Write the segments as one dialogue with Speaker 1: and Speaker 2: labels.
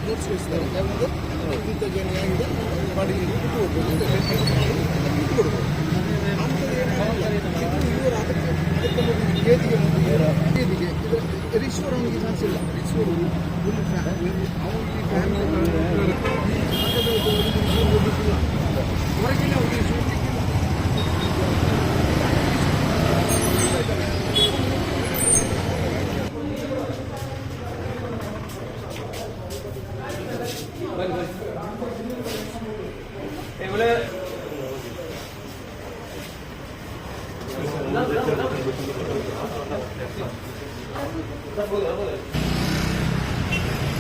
Speaker 1: ತೋರಿಸ್ತಾರೆ. ಯಾಕಂದರೆ ಇಂಥ ಜನ ಆಗಿದೆ ಬಾಡಿಗೆ ಬಿಟ್ಟು ಹೋಗ್ಬೋದು ಅಂತ ಬಿಟ್ಟು ಕೊಡ್ಬೋದು. ಅಂಥದ್ದು ಇವರು ಅದಕ್ಕೆ ಕೇದಿಗೆ ರಿಶ್ವರ್ ಅವನಿಗೆ ಚಾನ್ಸ್ ಇಲ್ಲ. ರಿಶ್ವರ್ ಫುಲ್ ಅವನಿಗೆ ಫ್ಯಾಮಿಲಿ ಹೊರಗಿನ ಅವರಿಗೆ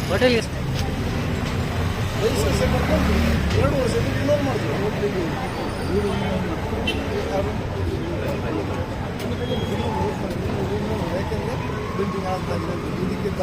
Speaker 2: ಹೋಟೆಲ್
Speaker 1: ರಿಜಿಸ್ಟ್ರೇಷನ್ ಮಾಡ್ಕೊಂಡು 2 ವರ್ಷದಲ್ಲಿ ರಿನೋವ್ ಮಾಡ್ತೀವಿ. ಯಾಕೆಂದರೆ ಬಿಲ್ಡಿಂಗ್ ಆಗ್ತಾಯಿದೆ ಇದಕ್ಕಿಂತ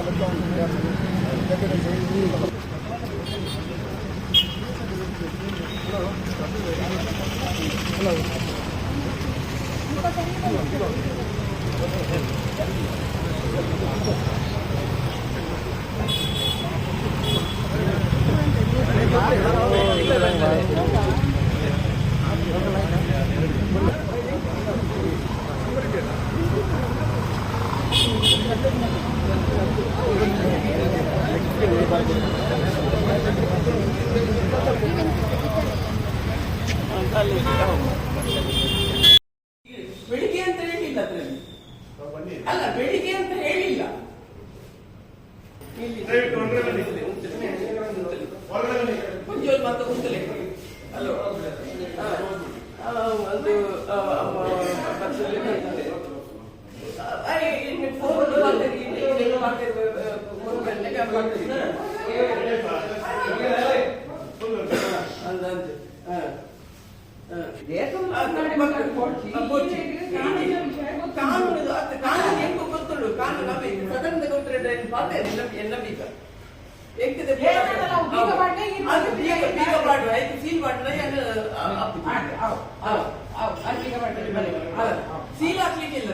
Speaker 3: ಬೆಳಿಗ್ಗೆ ಅಂತ ಹೇಳಿಲ್ಲ ಅದರಲ್ಲಿ. ಅಲ್ಲ, ಬೆಳಿಗ್ಗೆ ಅಂತ ಹೇಳಿಲ್ಲ. ಮುಂಜಾನೆ ಮಾತ್ರ ಉಂಟಲೆ ಅಲ್ಲೋ ಅದು ಕಾನೂನು ಹೆಂಗು ಗೊತ್ತುಂಡು. ಕಾನೂನು ಸದನದ ಗೊತ್ತಿರ ಪಾತೆ ಎಲ್ಲ ಬೀಗ ಎಂಕದ ಬೀಗ ಪಾಡು ಆಯ್ತು. ಸೀಲ್ ಪಾಡ್ಲ ಸೀಲ್ ಹಾಕ್ಲಿಕ್ಕಿಲ್ಲ.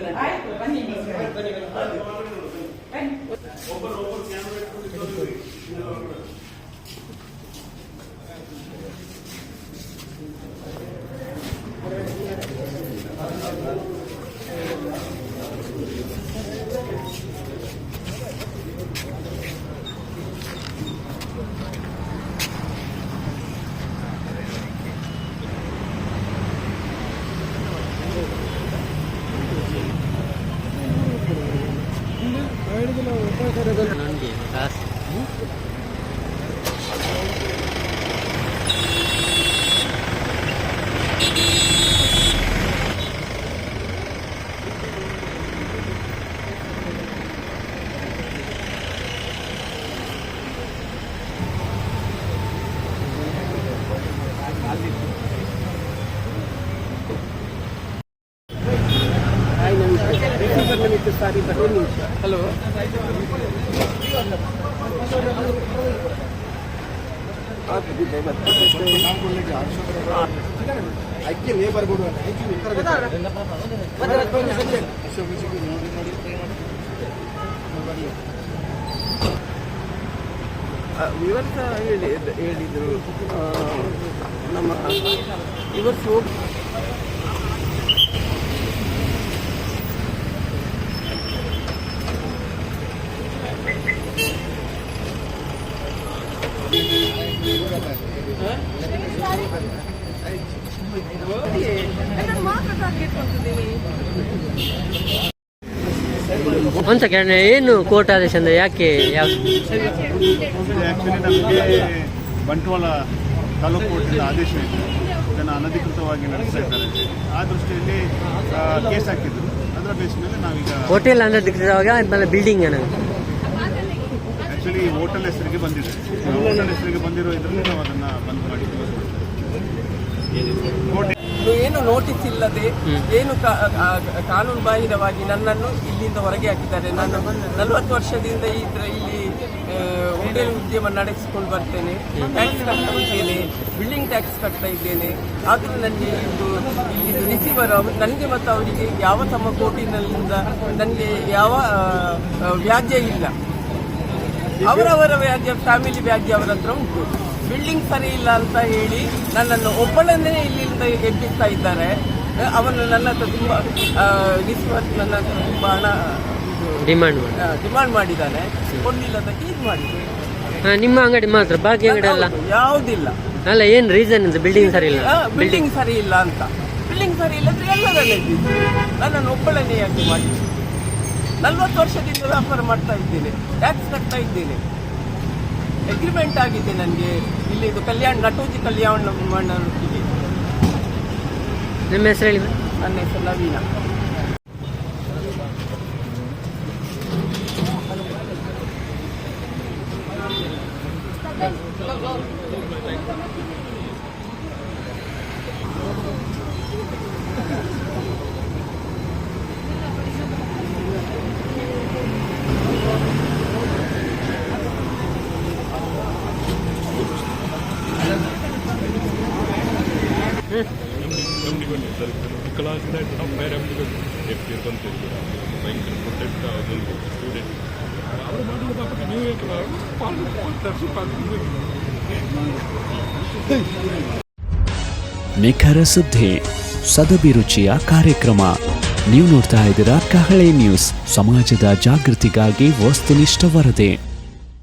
Speaker 3: ಹಲೋ,
Speaker 1: ಐಕ್ಯ ಲೇಬರ್ ಕೊಡುವ
Speaker 3: ವಿವರ್ಸ ಹೇಳಿದ್ರು ನಮ್ಮ ವಿವರ್ಸ್
Speaker 2: ಒಂದು ಸೆಕೆಂಡ್, ಏನು ಕೋರ್ಟ್ ಆದೇಶ ಅಂದರೆ ಯಾಕೆ?
Speaker 4: ಆ್ಯಕ್ಚುಲಿ ನಮಗೆ ಬಂಟ್ವಾಳ ತಾಲೂಕು ಕೋರ್ಟಿನ ಆದೇಶ ಇದೆ, ಇದನ್ನು ಅನಧಿಕೃತವಾಗಿ ನಡೆಸ್ತಾ ಇದ್ದಾರೆ. ಆ ದೃಷ್ಟಿಯಲ್ಲಿ ಕೇಸ್ ಹಾಕಿದ್ರು. ಅದರ ಬೇಸ್ ಮೇಲೆ ನಾವೀಗ
Speaker 2: ಹೋಟೆಲ್ ಅನಧಿಕೃತವಾಗಿ ಬಿಲ್ಡಿಂಗ್
Speaker 4: ಆ್ಯಕ್ಚುಲಿ ಹೋಟೆಲ್ ಹೆಸರಿಗೆ ಬಂದಿದೆ. ಹೋಟೆಲ್ ಹೆಸರಿಗೆ ಬಂದಿರೋ ಇದರಲ್ಲಿ ನಾವು ಅದನ್ನು ಬಂದ್ ಮಾಡಿದ್ದೀವಿ.
Speaker 3: ಏನು ನೋಟಿಸ್ ಇಲ್ಲದೆ ಏನು ಕಾನೂನು ಬಾಹಿರವಾಗಿ ನನ್ನನ್ನು ಇಲ್ಲಿಂದ ಹೊರಗೆ ಹಾಕಿದ್ದಾರೆ. ನಾನು 40 ವರ್ಷದಿಂದ ಇಲ್ಲಿ ಹೋಟೆಲ್ ಉದ್ಯಮ ನಡೆಸಿಕೊಂಡು ಬರ್ತೇನೆ. ಟ್ಯಾಕ್ಸ್ ಕಟ್ತಾ ಇದ್ದೇನೆ, ಬಿಲ್ಡಿಂಗ್ ಟ್ಯಾಕ್ಸ್ ಕಟ್ತಾ ಇದ್ದೇನೆ. ಆದರೂ ನನಗೆ ಇಲ್ಲಿ ರಿಸೀವರ್ ನನಗೆ ಮತ್ತು ಅವರಿಗೆ ಯಾವ ತಮ್ಮ ಕೋರ್ಟಿನಲ್ಲಿಂದ ನನಗೆ ಯಾವ ವ್ಯಾಜ್ಯ ಇಲ್ಲ. ಅವರವರ ವ್ಯಾಜ್ಯ, ಫ್ಯಾಮಿಲಿ ವ್ಯಾಜ್ಯ ಅವರ ಹತ್ರ ಉಂಟು. ಬಿಲ್ಡಿಂಗ್ ಸರಿ ಇಲ್ಲ ಅಂತ ಹೇಳಿ ನನ್ನನ್ನು ಒಬ್ಬಳನ್ನೇ ಇಲ್ಲಿಂದ ಎಬ್ಬಿಸ್ತಾ ಇದ್ದಾರೆ. ಅವನು ನನ್ನ ಹತ್ರ ತುಂಬ ನನ್ನ ಹತ್ರ ತುಂಬ ಹಣ ಡಿಮಾಂಡ್ ಮಾಡಿದ್ದಾನೆ. ಕೊಡ್ಲಿಲ್ಲದಕ್ಕೆ ಇದು ಮಾಡಿದೆ.
Speaker 2: ನಿಮ್ಮ ಅಂಗಡಿ ಮಾತ್ರ, ಬಾಕಿ ಅಂಗಡಿ ಅಲ್ಲ?
Speaker 3: ಯಾವುದಿಲ್ಲ.
Speaker 2: ಅಲ್ಲ, ಏನ್ ರೀಸನ್ ಅಂತ? ಬಿಲ್ಡಿಂಗ್ ಸರಿ ಇಲ್ಲ,
Speaker 3: ಬಿಲ್ಡಿಂಗ್ ಸರಿ ಇಲ್ಲ ಅಂತ. ಬಿಲ್ಡಿಂಗ್ ಸರಿ ಇಲ್ಲದ್ರೆ ಎಲ್ಲರನ್ನೇ ಎಬ್ಬಿಸಿ ನನ್ನನ್ನು ಒಬ್ಬಳನ್ನೇ ಯಾಕೆ ಮಾಡಿ? 40 ವರ್ಷದಿಂದ ವ್ಯಾಪಾರ ಮಾಡ್ತಾ ಇದ್ದೇನೆ, ಟ್ಯಾಕ್ಸ್ ಕಟ್ತಾ ಇದ್ದೇನೆ, ಅಗ್ರಿಮೆಂಟ್ ಆಗಿದೆ ನನಗೆ. ಇಲ್ಲಿ ಇದು ನಟೋಜಿ ಕಲ್ಯಾಣ ಮಂಡಳಿಗೆ.
Speaker 2: ನಿಮ್ಮ ಹೆಸರು ಹೇಳಿ?
Speaker 3: ನನ್ನ ಹೆಸರು ನವೀನ.
Speaker 5: ನಿಖರ ಸುದ್ದಿ, ಸದಭಿರುಚಿಯ ಕಾರ್ಯಕ್ರಮ. ನೀವು ನೋಡ್ತಾ ಇದ್ದೀರಾ ಕಹಳೆ ನ್ಯೂಸ್, ಸಮಾಜದ ಜಾಗೃತಿಗಾಗಿ ವಸ್ತುನಿಷ್ಠ ವರದಿ.